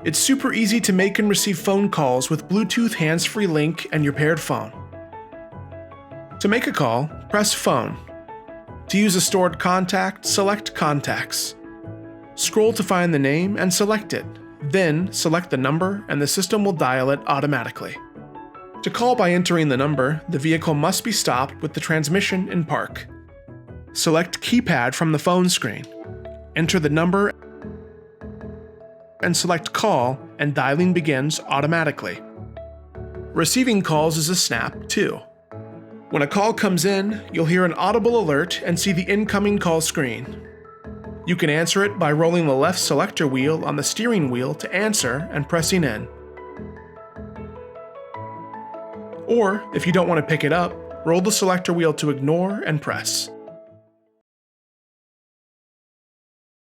It's super easy to make and receive phone calls with Bluetooth HandsFreeLink and your paired phone. To make a call, press Phone. To use a stored contact, select Contacts. Scroll to find the name and select it. Then, select the number and the system will dial it automatically. To call by entering the number, the vehicle must be stopped with the transmission in park. Select Keypad from the phone screen. Enter the number and select Call, and dialing begins automatically. Receiving calls is a snap, too. When a call comes in, you'll hear an audible alert and see the incoming call screen. You can answer it by rolling the left selector wheel on the steering wheel to answer and pressing in. Or, if you don't want to pick it up, roll the selector wheel to ignore and press.